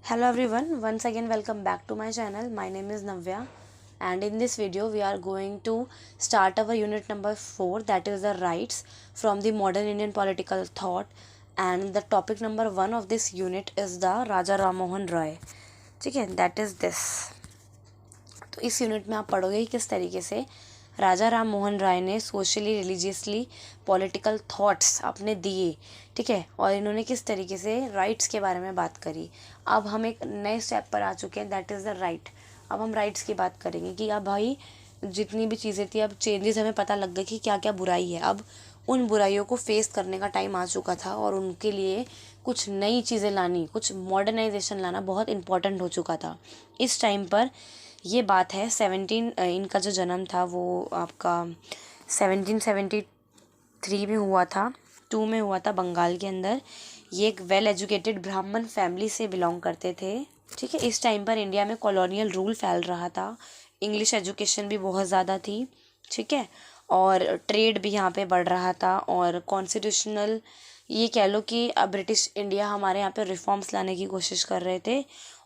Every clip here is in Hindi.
Hello everyone, once again welcome back to my channel. My name is Navya and in this video we are going to start our unit number 4, that is the rights from the modern Indian political thought, and the topic number 1 of this unit is the Raja Ram Mohan Roy. ठीक है, that is this. तो इस यूनिट में आप पढ़ोगे कि किस तरीके से राजा राम मोहन राय ने सोशली रिलीजियसली पॉलिटिकल थॉट्स अपने दिए, ठीक है, और इन्होंने किस तरीके से राइट्स के बारे में बात करी. अब हम एक नए स्टेप पर आ चुके हैं, दैट इज़ द राइट. अब हम राइट्स की बात करेंगे कि अब भाई जितनी भी चीज़ें थी, अब चेंजेस हमें पता लग गए कि क्या क्या बुराई है. अब उन बुराइयों को फेस करने का टाइम आ चुका था और उनके लिए कुछ नई चीज़ें लानी, कुछ मॉडर्नाइजेशन लाना बहुत इम्पॉर्टेंट हो चुका था. इस टाइम पर ये बात है इनका जो जन्म था वो आपका 1773 में हुआ था, 2 में हुआ था बंगाल के अंदर. ये एक वेल एजुकेटेड ब्राह्मण फैमिली से बिलोंग करते थे, ठीक है. इस टाइम पर इंडिया में कॉलोनियल रूल फैल रहा था, इंग्लिश एजुकेशन भी बहुत ज़्यादा थी, ठीक है, और ट्रेड भी यहाँ पे बढ़ रहा था. और कॉन्स्टिट्यूशनल ये कह लो कि अब ब्रिटिश इंडिया हमारे यहाँ पे रिफॉर्म्स लाने की कोशिश कर रहे थे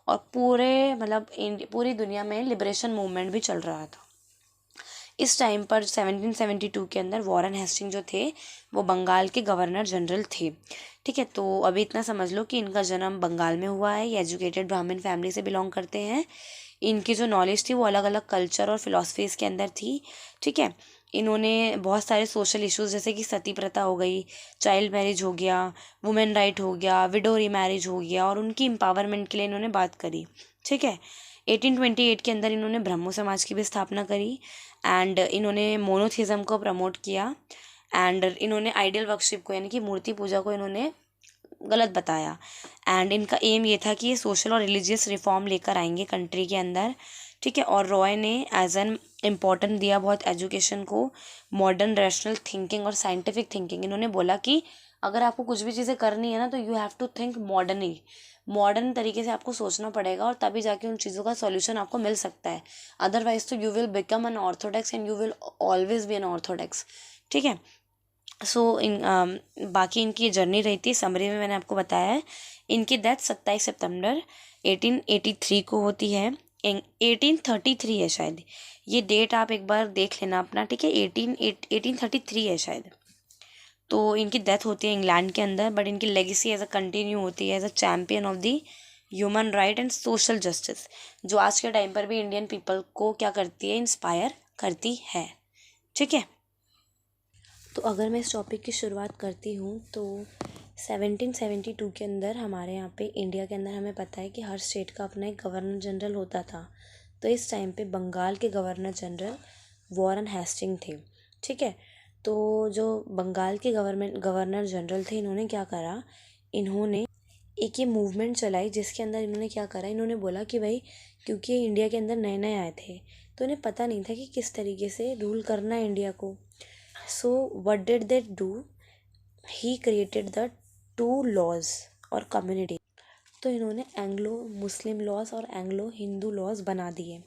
और पूरी दुनिया में लिबरेशन मूवमेंट भी चल रहा था. इस टाइम पर 1772 के अंदर वॉरेन हेस्टिंग जो थे वो बंगाल के गवर्नर जनरल थे, ठीक है. तो अभी इतना समझ लो कि इनका जन्म बंगाल में हुआ है. ये एजुकेटेड ब्राह्मण फैमिली से बिलोंग करते हैं. इनकी जो नॉलेज थी वो अलग अलग कल्चर और फिलॉसफीज़ के अंदर थी, ठीक है. इन्होंने बहुत सारे सोशल इश्यूज़ जैसे कि सती प्रथा हो गई, चाइल्ड मैरिज हो गया, वुमेन राइट हो गया, विडो रीमैरिज हो गया, और उनकी एम्पावरमेंट के लिए इन्होंने बात करी, ठीक है. 1828 के अंदर इन्होंने ब्रह्मो समाज की भी स्थापना करी एंड इन्होंने मोनोथिज्म को प्रमोट किया एंड इन्होंने आइडियल वर्शिप को यानी कि मूर्ति पूजा को इन्होंने गलत बताया. एंड इनका एम ये था कि ये सोशल और रिलीजियस रिफॉर्म लेकर आएंगे कंट्री के अंदर, ठीक है. और रॉय ने एज एन इम्पोर्टेंट दिया बहुत एजुकेशन को, मॉडर्न रैशनल थिंकिंग और साइंटिफिक थिंकिंग. इन्होंने बोला कि अगर आपको कुछ भी चीज़ें करनी है ना तो you have to think modernly, modern तरीके से आपको सोचना पड़ेगा और तभी जाके उन चीज़ों का सॉल्यूशन आपको मिल सकता है. अदरवाइज तो you will become an orthodox and you will always be an orthodox, ठीक है. बाकी इनकी ये जर्नी रही थी, समरी में मैंने आपको बताया है. इनकी डेथ 27 सितंबर 1883 को होती है. 1833 है शायद, ये डेट आप एक बार देख लेना अपना, ठीक है. 1833 है शायद. तो इनकी डेथ होती है इंग्लैंड के अंदर, बट इनकी लेगेसी एज अ कंटिन्यू होती है as a champion of the human right and social justice, जो आज के टाइम पर भी इंडियन पीपल को क्या करती है, इंस्पायर करती है, ठीक है. तो अगर मैं इस टॉपिक की शुरुआत करती हूँ तो 1772 के अंदर हमारे यहाँ पे इंडिया के अंदर हमें पता है कि हर स्टेट का अपना एक गवर्नर जनरल होता था. तो इस टाइम पे बंगाल के गवर्नर जनरल वॉरेन हेस्टिंग थे, ठीक है. तो जो बंगाल के गवर्नर जनरल थे, इन्होंने क्या करा, इन्होंने एक ये मूवमेंट चलाई जिसके अंदर इन्होंने क्या करा, इन्होंने बोला कि भाई क्योंकि ये इंडिया के अंदर नए नए आए थे तो इन्हें पता नहीं था कि किस तरीके से रूल करना है इंडिया को. So what did they do, he created the 2 laws और कम्युनिटी. तो इन्होंने एंग्लो मुस्लिम लॉज और एंग्लो हिंदू लॉज बना दिए,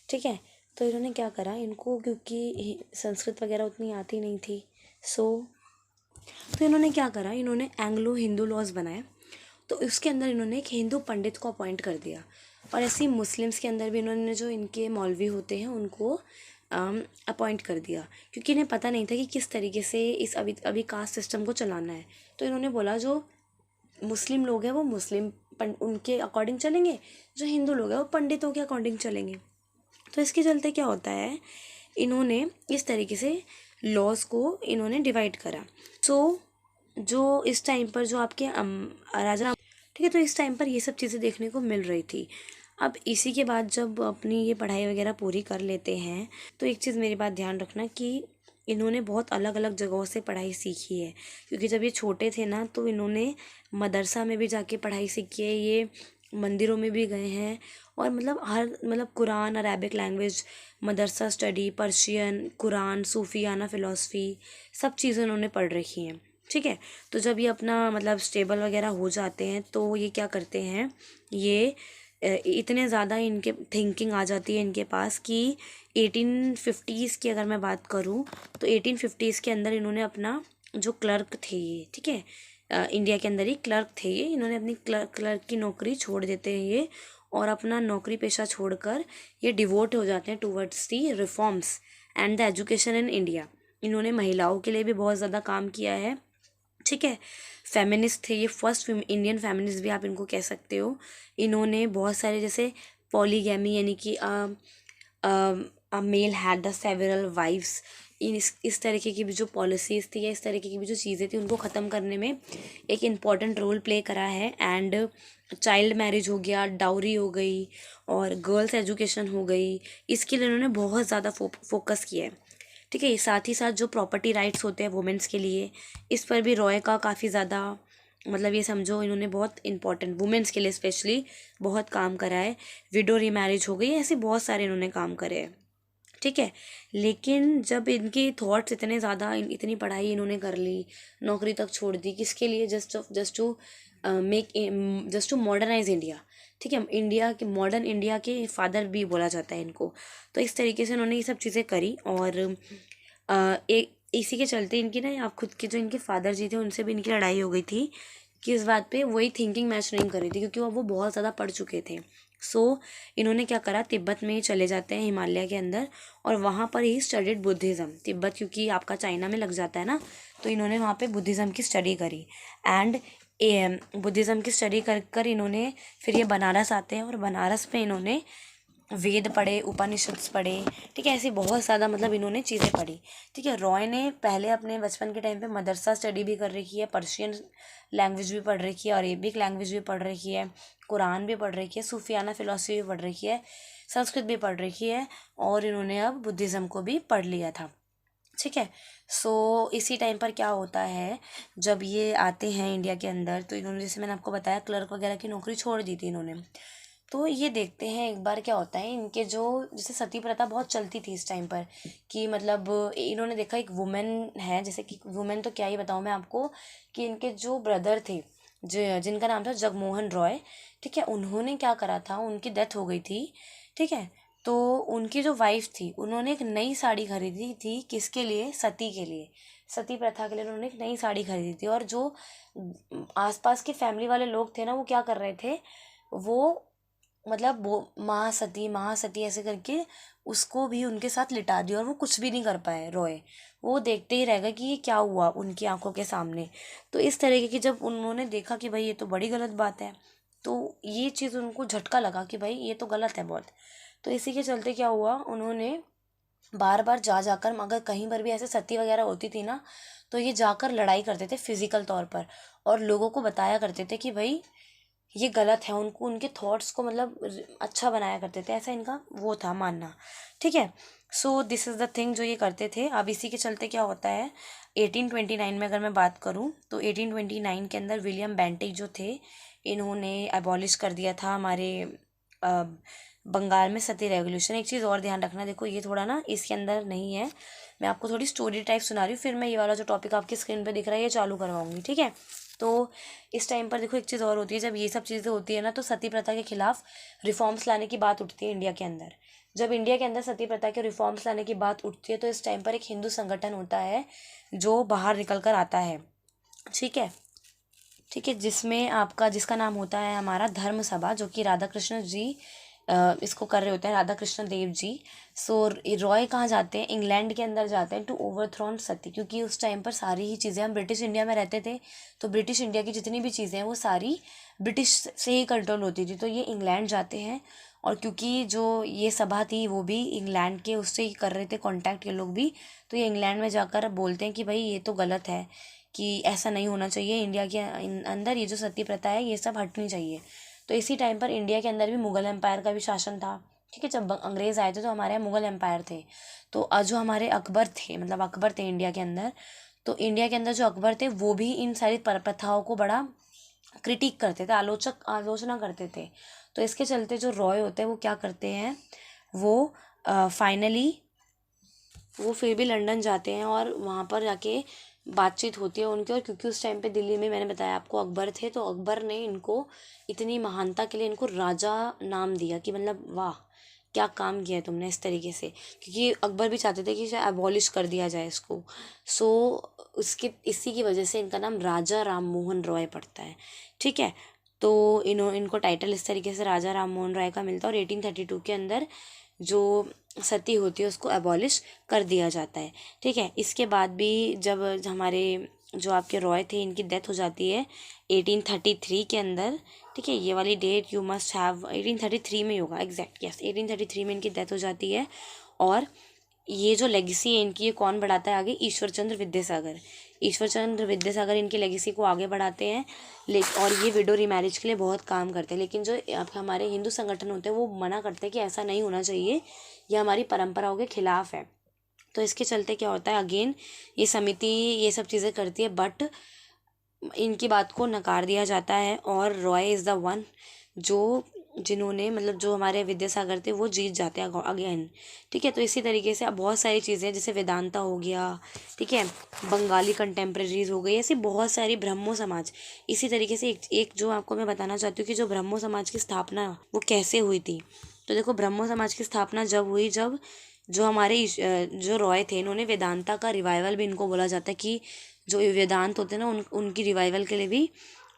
ठीक है. तो इन्होंने क्या करा, इनको क्योंकि संस्कृत वगैरह उतनी आती नहीं थी, तो इन्होंने क्या करा, इन्होंने एंग्लो हिंदू लॉज बनाए. तो इसके अंदर इन्होंने एक हिंदू पंडित को अपॉइंट कर दिया. और ऐसे ही मुस्लिम्स के अंदर भी इन्होंने जो इनके मौलवी होते हैं उनको अपॉइंट कर दिया, क्योंकि इन्हें पता नहीं था कि किस तरीके से इस अभी कास्ट सिस्टम को चलाना है. तो इन्होंने बोला जो मुस्लिम लोग हैं वो उनके अकॉर्डिंग चलेंगे, जो हिंदू लोग हैं वो पंडितों के अकॉर्डिंग चलेंगे. तो इसके चलते क्या होता है, इन्होंने इस तरीके से लॉज को इन्होंने डिवाइड करा. जो इस टाइम पर जो आपके राजा, ठीक है, तो इस टाइम पर ये सब चीज़ें देखने को मिल रही थी. अब इसी के बाद जब अपनी ये पढ़ाई वगैरह पूरी कर लेते हैं तो एक चीज़ मेरी बात ध्यान रखना कि इन्होंने बहुत अलग अलग जगहों से पढ़ाई सीखी है, क्योंकि जब ये छोटे थे ना तो इन्होंने मदरसा में भी जाके पढ़ाई सीखी है, ये मंदिरों में भी गए हैं और कुरान, अरेबिक लैंग्वेज, मदरसा स्टडी, पर्शियन, कुरान, सूफियाना फ़िलासफ़ी, सब चीज़ें उन्होंने पढ़ रखी हैं, ठीक है. तो जब ये अपना स्टेबल वगैरह हो जाते हैं तो ये क्या करते हैं, ये इतने ज़्यादा इनके थिंकिंग आ जाती है इनके पास कि 1850s की अगर मैं बात करूँ तो 1850s के अंदर इन्होंने अपना जो क्लर्क थे ये, ठीक है, इंडिया के अंदर ही क्लर्क थे ये। इन्होंने अपनी क्लर्क की नौकरी छोड़ देते हैं ये, और अपना नौकरी पेशा छोड़कर ये डिवोट हो जाते हैं towards the reforms and the education in India. इन्होंने महिलाओं के लिए भी बहुत ज़्यादा काम किया है, ठीक है। फेमिनिस्ट थे ये, फर्स्ट इंडियन फेमिनिस्ट भी आप इनको कह सकते हो। इन्होंने बहुत सारे जैसे पॉलीगैमी यानी कि a male had the several wives, इस तरीके की भी जो पॉलिसीज़ थी या इस तरीके की भी जो चीज़ें थी उनको ख़त्म करने में एक इम्पॉर्टेंट रोल प्ले करा है। एंड चाइल्ड मैरिज हो गया, डाउरी हो गई और गर्ल्स एजुकेशन हो गई, इसके लिए उन्होंने बहुत ज़्यादा फोकस किया है, ठीक है। साथ ही साथ जो प्रॉपर्टी राइट्स होते हैं वुमेंस के लिए, इस पर भी रॉय का काफ़ी ज़्यादा मतलब ये समझो इन्होंने बहुत इंपॉर्टेंट वुमेंस के लिए स्पेशली बहुत काम करा है। विडो रीमैरिज हो गई, ऐसे बहुत सारे इन्होंने काम करे हैं, ठीक है। लेकिन जब इनके थॉट्स इतने ज़्यादा, इतनी पढ़ाई इन्होंने कर ली, नौकरी तक छोड़ दी, किसके लिए? जस्ट टू मॉडर्नाइज इंडिया, ठीक है। इंडिया के मॉडर्न इंडिया के फादर भी बोला जाता है इनको। तो इस तरीके से उन्होंने ये सब चीज़ें करी, और एक इसी के चलते इनकी ना, आप खुद के जो इनके फादर जी थे उनसे भी इनकी लड़ाई हो गई थी कि इस बात पे वही थिंकिंग मैच नहीं कर रही थी, क्योंकि वो बहुत ज़्यादा पढ़ चुके थे। सो इन्होंने क्या करा, तिब्बत में ही चले जाते हैं हिमालय के अंदर, और वहाँ पर ही स्टडीड बुद्धिज़्म। तिब्बत क्योंकि आपका चाइना में लग जाता है ना, तो इन्होंने वहाँ पे बुद्धिज़्म की स्टडी करी। एंड बुद्धिज़्म की स्टडी कर कर इन्होंने फिर ये बनारस आते हैं, और बनारस में इन्होंने वेद पढ़े, उपनिषद पढ़े, ठीक है। ऐसी बहुत ज़्यादा मतलब इन्होंने चीज़ें पढ़ी, ठीक है। रॉय ने पहले अपने बचपन के टाइम पे मदरसा स्टडी भी कर रखी है, पर्शियन लैंग्वेज भी पढ़ रखी है, अरेबिक लैंग्वेज भी पढ़ रखी है, कुरान भी पढ़ रखी है, सूफियाना फिलॉसफी भी पढ़ रखी है, संस्कृत भी पढ़ रखी है, और इन्होंने अब बुद्धिज़्म को भी पढ़ लिया था, ठीक है। सो इसी टाइम पर क्या होता है, जब ये आते हैं इंडिया के अंदर, तो इन्होंने जैसे मैंने आपको बताया क्लर्क वगैरह की नौकरी छोड़ दी थी इन्होंने। तो ये देखते हैं एक बार क्या होता है, इनके जो जैसे सती प्रथा बहुत चलती थी इस टाइम पर, कि मतलब इन्होंने देखा एक वुमेन है, जैसे कि वुमेन तो क्या ही बताऊँ मैं आपको, कि इनके जो ब्रदर थे जिनका नाम था जगमोहन रॉय, ठीक है, उन्होंने क्या करा था, उनकी डेथ हो गई थी, ठीक है। तो उनकी जो वाइफ थी उन्होंने एक नई साड़ी खरीदी थी, किसके लिए? सती के लिए, सती प्रथा के लिए उन्होंने एक नई साड़ी खरीदी थी। और जो आसपास के फैमिली वाले लोग थे ना, वो क्या कर रहे थे, वो मतलब वो महासती महासती ऐसे करके उसको भी उनके साथ लिटा दिया, और वो कुछ भी नहीं कर पाए रॉय, वो देखते ही रह गए कि ये क्या हुआ उनकी आंखों के सामने। तो इस तरीके की जब उन्होंने देखा कि भाई ये तो बड़ी गलत बात है, तो ये चीज़ उनको झटका लगा कि भाई ये तो गलत है बहुत। तो इसी के चलते क्या हुआ, उन्होंने बार बार जा जाकर, अगर कहीं पर भी ऐसे सती वगैरह होती थी ना, तो ये जाकर लड़ाई करते थे फिजिकल तौर पर, और लोगों को बताया करते थे कि भाई ये गलत है, उनको उनके थॉट्स को मतलब अच्छा बनाया करते थे, ऐसा इनका वो था मानना, ठीक है। So this is the thing जो ये करते थे। अब इसी के चलते क्या होता है, 1829 में अगर मैं बात करूँ, तो 1829 के अंदर विलियम बेंटिक जो थे, इन्होंने एबॉलिश कर दिया था हमारे बंगाल में सती रेवोल्यूशन। एक चीज़ और ध्यान रखना, देखो ये थोड़ा ना इसके अंदर नहीं है, मैं आपको थोड़ी स्टोरी टाइप सुना रही हूँ, फिर मैं ये वाला जो टॉपिक आपकी स्क्रीन पे दिख रहा है ये चालू करवाऊंगी, ठीक है। तो इस टाइम पर देखो एक चीज़ और होती है, जब ये सब चीज़ें होती है ना, तो सती प्रथा के खिलाफ रिफॉर्म्स लाने की बात उठती है इंडिया के अंदर। जब इंडिया के अंदर सती प्रथा के रिफॉर्म्स लाने की बात उठती है, तो इस टाइम पर एक हिंदू संगठन होता है जो बाहर निकल कर आता है, ठीक है, ठीक है, जिसका नाम होता है हमारा धर्म सभा, जो कि राधा कृष्ण जी इसको कर रहे होते हैं, राधा कृष्ण देव जी। सो रॉय कहाँ जाते हैं, इंग्लैंड के अंदर जाते हैं टू ओवरथ्रोन सती, क्योंकि उस टाइम पर सारी ही चीज़ें, हम ब्रिटिश इंडिया में रहते थे, तो ब्रिटिश इंडिया की जितनी भी चीज़ें हैं वो सारी ब्रिटिश से ही कंट्रोल होती थी। तो ये इंग्लैंड जाते हैं, और क्योंकि जो ये सभा थी वो भी इंग्लैंड के उससे ही कर रहे थे कॉन्टैक्ट, के लोग भी, तो ये इंग्लैंड में जाकर बोलते हैं कि भाई ये तो गलत है, कि ऐसा नहीं होना चाहिए, इंडिया के अंदर ये जो सती प्रथा है ये सब हटनी चाहिए। तो इसी टाइम पर इंडिया के अंदर भी मुग़ल एम्पायर का भी शासन था, ठीक है। जब अंग्रेज़ आए थे तो हमारे यहाँ मुग़ल एम्पायर थे, तो जो हमारे अकबर थे, मतलब अकबर थे इंडिया के अंदर, तो इंडिया के अंदर जो अकबर थे वो भी इन सारी प्रथाओं को बड़ा क्रिटिक करते थे, आलोचना करते थे। तो इसके चलते जो रॉय होते हैं वो क्या करते हैं, वो फाइनली वो फिर भी लंदन जाते हैं, और वहाँ पर जाके बातचीत होती है उनकी। और क्योंकि उस टाइम पे दिल्ली में मैंने बताया आपको अकबर थे, तो अकबर ने इनको इतनी महानता के लिए इनको राजा नाम दिया, कि मतलब वाह, क्या काम किया है तुमने इस तरीके से, क्योंकि अकबर भी चाहते थे कि इसे अबॉलिश कर दिया जाए इसको। सो उसके इसी की वजह से इनका नाम राजा राम मोहन रॉय पड़ता है। ठीक है, तो इनको टाइटल इस तरीके से राजा राम मोहन रॉय का मिलता है। और 1832 के अंदर जो सती होती है उसको अबॉलिश कर दिया जाता है। ठीक है, इसके बाद भी जब हमारे जो आपके रॉय थे इनकी डेथ हो जाती है 1833 के अंदर। ठीक है, ये वाली डेट यू मस्ट हैव 1833 में ही होगा, एग्जैक्ट यस 1833 में इनकी डेथ हो जाती है। और ये जो लेगेसी है इनकी, ये कौन बढ़ाता है आगे, ईश्वर चंद्र विद्यासागर। ईश्वर चंद्र विद्यासागर इनकी लेगेसी को आगे बढ़ाते हैं। और ये विडो रीमैरिज के लिए बहुत काम करते हैं, लेकिन जो अब हमारे हिंदू संगठन होते हैं वो मना करते हैं कि ऐसा नहीं होना चाहिए, ये हमारी परंपराओं के खिलाफ है। तो इसके चलते क्या होता है, अगेन ये समिति ये सब चीज़ें करती है, बट इनकी बात को नकार दिया जाता है। और रॉय इज़ द वन जिन्होंने मतलब जो हमारे विद्यासागर थे वो जीत जाते हैं अगेन। ठीक है, तो इसी तरीके से अब बहुत सारी चीज़ें जैसे वेदांता हो गया, ठीक है, बंगाली कंटेम्प्रेरीज हो गई, ऐसी बहुत सारी, ब्रह्मो समाज। इसी तरीके से एक जो आपको मैं बताना चाहती हूँ कि जो ब्रह्मो समाज की स्थापना वो कैसे हुई थी। तो देखो, ब्रह्मो समाज की स्थापना जब हुई, जब जो हमारे जो रॉय थे इन्होंने वेदांता का रिवाइवल भी इनको बोला जाता है कि जो वेदांत होते हैं ना उनकी रिवाइवल के लिए भी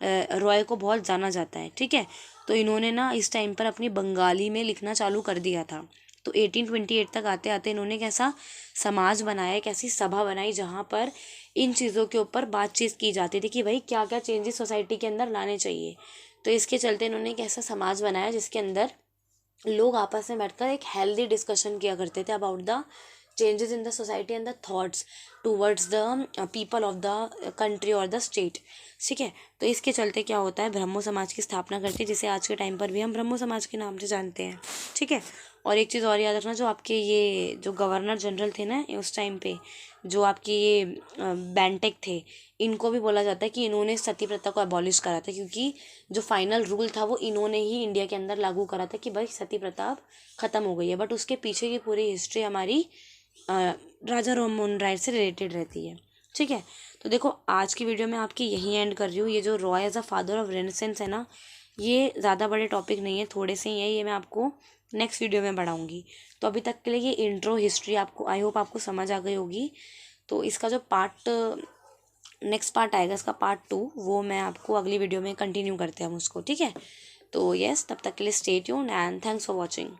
रॉय को बहुत जाना जाता है। ठीक है, तो इन्होंने ना इस टाइम पर अपनी बंगाली में लिखना चालू कर दिया था। तो 1828 तक आते आते इन्होंने कैसा समाज बनाया, एक ऐसी सभा बनाई जहाँ पर इन चीज़ों के ऊपर बातचीत की जाती थी कि भाई क्या क्या चेंजेस सोसाइटी के अंदर लाने चाहिए। तो इसके चलते इन्होंने एक ऐसा समाज बनाया जिसके अंदर लोग आपस में बैठकर एक हेल्दी डिस्कशन किया करते थे about the changes in the society and the thoughts towards the people of the country और द स्टेट। ठीक है, तो इसके चलते क्या होता है, ब्रह्मो समाज की स्थापना करती है, जिसे आज के टाइम पर भी हम ब्रह्मो समाज के नाम से जानते हैं। ठीक है, और एक चीज़ और याद रखना, जो आपके ये जो गवर्नर जनरल थे ना उस टाइम पे, जो आपके ये बैंटेक थे, इनको भी बोला जाता है कि इन्होंने सती प्रथा को अबॉलिश करा था, क्योंकि जो फाइनल रूल था वो इन्होंने ही इंडिया के अंदर लागू करा था कि भाई सती प्रथा अब ख़त्म हो गई है। बट उसके पीछे की पूरी हिस्ट्री हमारी राजा राम मोहन राय से रिलेटेड रहती है। ठीक है, तो देखो आज की वीडियो में आपकी यही एंड कर रही हूँ। ये जो Roy as a father of renaissance है ना, ये ज़्यादा बड़े टॉपिक नहीं है, थोड़े से ही है, ये मैं आपको नेक्स्ट वीडियो में बढ़ाऊँगी। तो अभी तक के लिए ये इंट्रो हिस्ट्री आपको, आई होप आपको समझ आ गई होगी। तो इसका जो नेक्स्ट पार्ट आएगा, इसका पार्ट 2, वो मैं आपको अगली वीडियो में कंटिन्यू करते हैं हम उसको। ठीक है, तो यस, तब तक के लिए stay tuned and thanks for watching.